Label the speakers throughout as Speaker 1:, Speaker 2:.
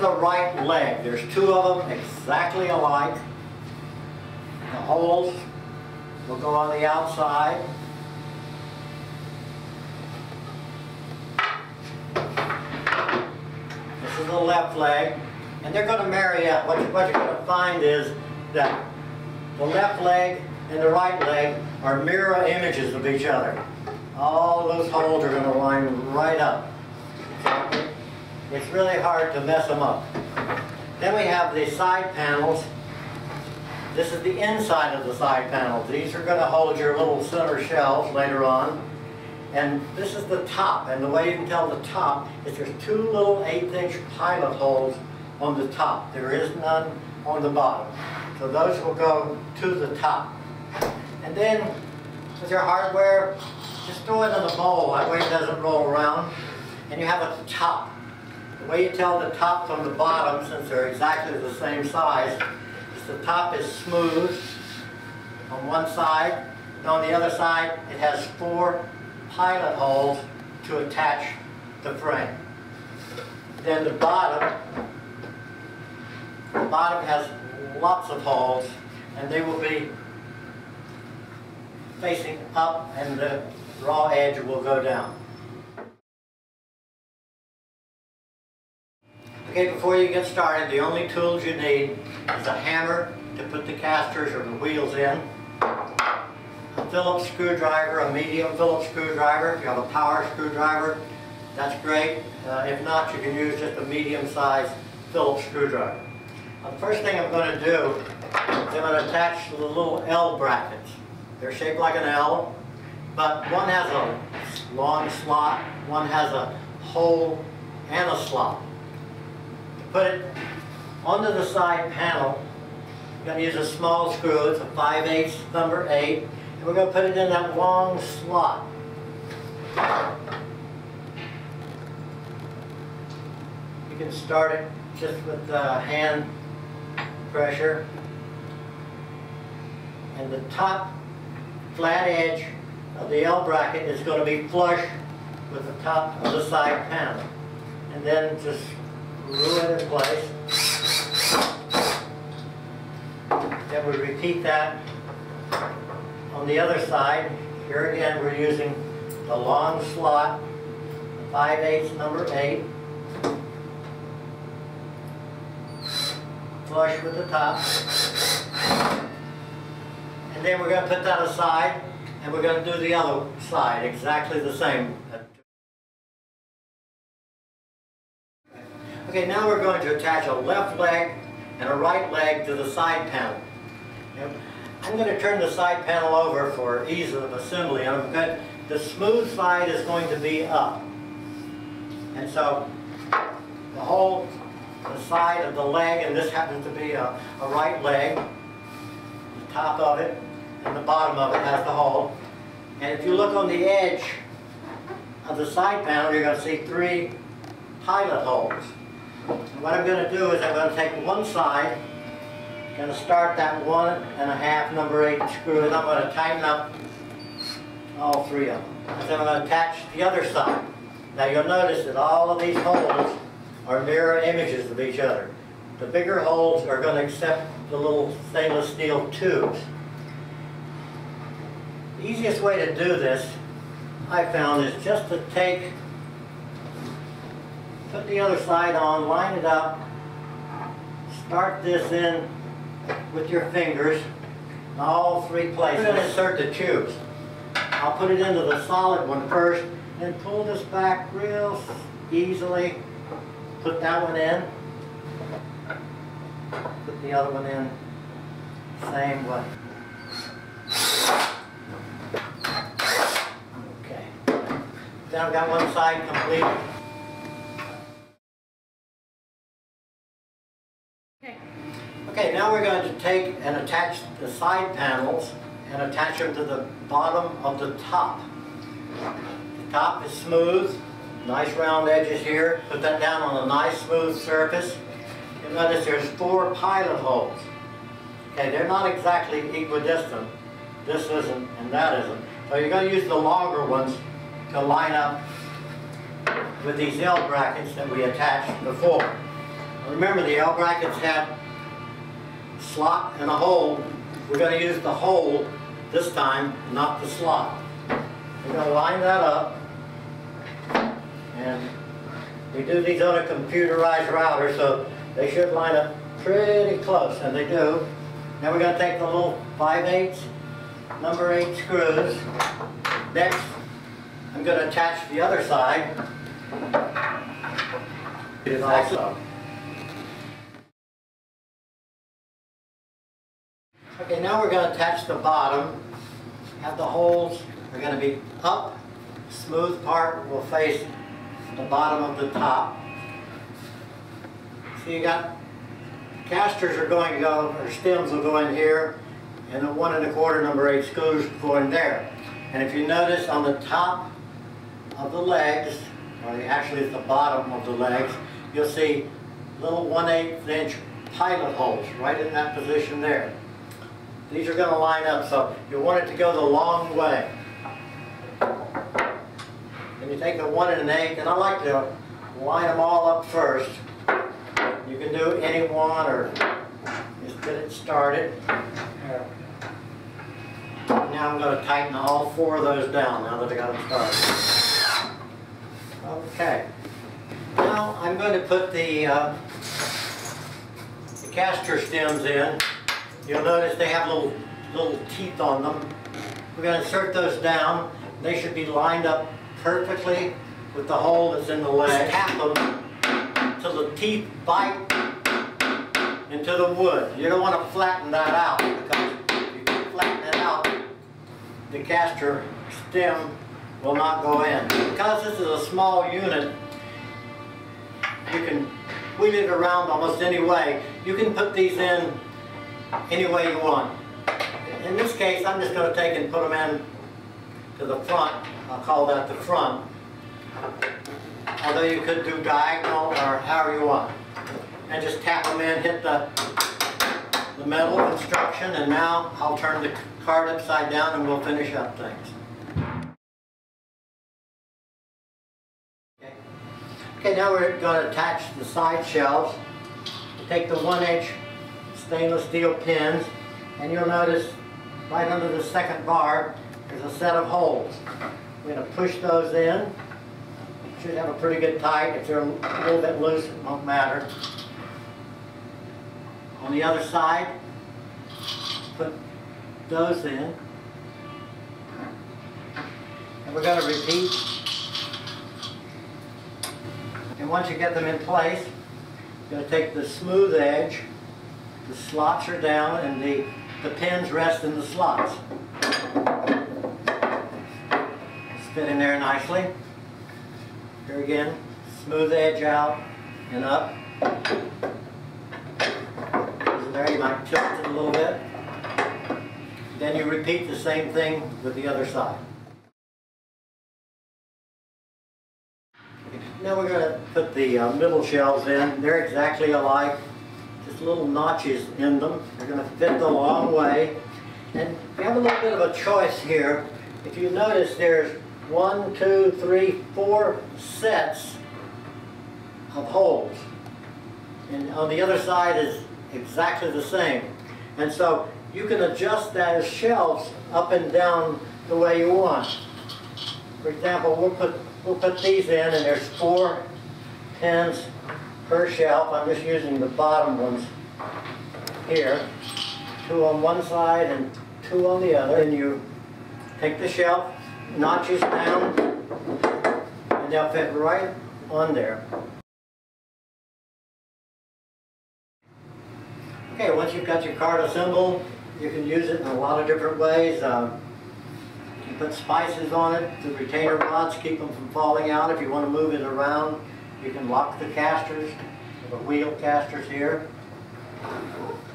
Speaker 1: the right leg. There's two of them exactly alike. The holes will go on the outside. This is the left leg. And they're going to marry up. What you're going to find is that the left leg and the right leg are mirror images of each other. All those holes are going to line right up. It's really hard to mess them up. Then we have the side panels. This is the inside of the side panels. These are going to hold your little center shells later on. And this is the top. And the way you can tell the top is there's two little 1/8" pilot holes on the top. There is none on the bottom. So those will go to the top. And then with your hardware, just throw it in the bowl. That way it doesn't roll around. And you have a top. The way you tell the top from the bottom, since they're exactly the same size, is the top is smooth on one side, and on the other side it has 4 pilot holes to attach the frame. Then the bottom has lots of holes, and they will be facing up, and the raw edge will go down. Okay, before you get started, the only tools you need is a hammer to put the casters or the wheels in, a Phillips screwdriver, a medium Phillips screwdriver. If you have a power screwdriver, that's great. If not, you can use just a medium-sized Phillips screwdriver. The first thing I'm going to do is I'm going to attach the little L brackets. They're shaped like an L, but one has a long slot, one has a hole and a slot. To put it onto the side panel, I'm going to use a small screw. It's a 5/8 number 8, and we're going to put it in that long slot. You can start it just with hand pressure, and the top flat edge of the L bracket is going to be flush with the top of the side panel. And then just screw it in place. Then we repeat that on the other side. Here again we're using the long slot, 5/8 number 8. Flush with the top. And then we're going to put that aside, and we're going to do the other side exactly the same. Okay, now we're going to attach a left leg and a right leg to the side panel. Now, I'm going to turn the side panel over for ease of assembly. The smooth side is going to be up. And so the side of the leg, and this happens to be a right leg, the top of it and the bottom of it has the hole. And if you look on the edge of the side panel, you're going to see 3 pilot holes. And what I'm going to do is I'm going to take one side, I'm going to start that 1.5 number 8 screw, and I'm going to tighten up all 3 of them. And then I'm going to attach the other side. Now you'll notice that all of these holes are mirror images of each other. The bigger holes are going to accept the little stainless steel tubes. The easiest way to do this, I found, is just to put the other side on, line it up, start this in with your fingers in all 3 places, and insert the tubes. I'll put it into the solid one first, and pull this back real easily. Put that one in. Put the other one in. Same way. Okay. Then I've got one side completed. Okay, now we're going to take and attach the side panels and attach them to the bottom of the top. The top is smooth, nice round edges here. Put that down on a nice smooth surface. You'll notice there's 4 pilot holes. Okay, they're not exactly equidistant. This isn't and that isn't. So you're going to use the longer ones to line up with these L brackets that we attached before. Remember, the L brackets had slot and a hole. We're going to use the hole this time, not the slot. We're going to line that up, and we do these on a computerized router, so they should line up pretty close, and they do. Now we're going to take the little 5/8 number 8 screws. Next, I'm going to attach the other side. Also. Okay, now we're going to attach the bottom. Have the holes are going to be up. Smooth part will face the bottom of the top. So you got casters are going to go, or stems will go in here, and the 1 1/4 number 8 screws go in there. And if you notice on the top of the legs, or actually at the bottom of the legs, you'll see little 1/8 inch pilot holes right in that position there. These are going to line up, so you want it to go the long way. And you take a 1 1/8, and I like to line them all up first. You can do any one or just get it started. Now I'm going to tighten all 4 of those down now that I got them started. Okay. Now I'm going to put the caster stems in. You'll notice they have little teeth on them. We're going to insert those down. They should be lined up perfectly with the hole that's in the leg. Tap them until the teeth bite into the wood. You don't want to flatten that out, because if you flatten it out, the caster stem will not go in. Because this is a small unit, you can wheel it around almost any way. You can put these in any way you want. In this case, I'm just going to take and put them in to the front. I'll call that the front. Although you could do diagonal or however you want. And just tap them in, hit the metal construction, and now I'll turn the card upside down and we'll finish up things. Okay, now we're going to attach the side shelves. Take the 1-inch stainless steel pins, and you'll notice right under the second bar there's a set of holes. We're going to push those in. Should have a pretty good tight. If they're a little bit loose, it won't matter. On the other side, put those in. And we're going to repeat. And once you get them in place, you're going to take the smooth edge, the slots are down, and the pins rest in the slots. Fit in there nicely. Here again, smooth edge out and up. There, you might tilt it a little bit. Then you repeat the same thing with the other side. Now we're going to put the middle shelves in. They're exactly alike, just little notches in them. They're going to fit the long way. And you have a little bit of a choice here. If you notice, there's 1, 2, 3, 4 sets of holes. And on the other side is exactly the same. And so you can adjust those shelves up and down the way you want. For example, we'll put these in, and there's 4 pins per shelf. I'm just using the bottom ones here. 2 on one side and 2 on the other. And you take the shelf, notches down, and they'll fit right on there. Okay, once you've got your card assembled, you can use it in a lot of different ways. You put spices on it, the retainer rods keep them from falling out. If you want to move it around, you can lock the casters, the wheel casters here.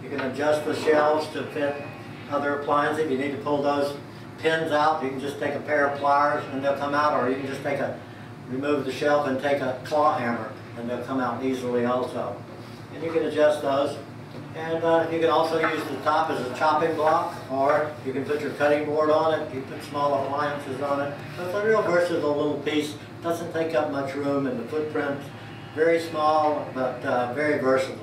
Speaker 1: You can adjust the shelves to fit other appliances. If you need to pull those pins out, you can just take a pair of pliers and they'll come out, or you can just remove the shelf and take a claw hammer and they'll come out easily also. And you can adjust those. And you can also use the top as a chopping block, or you can put your cutting board on it. You put small appliances on it. So it's a real versatile little piece. Doesn't take up much room, and the footprint Very small, but very versatile.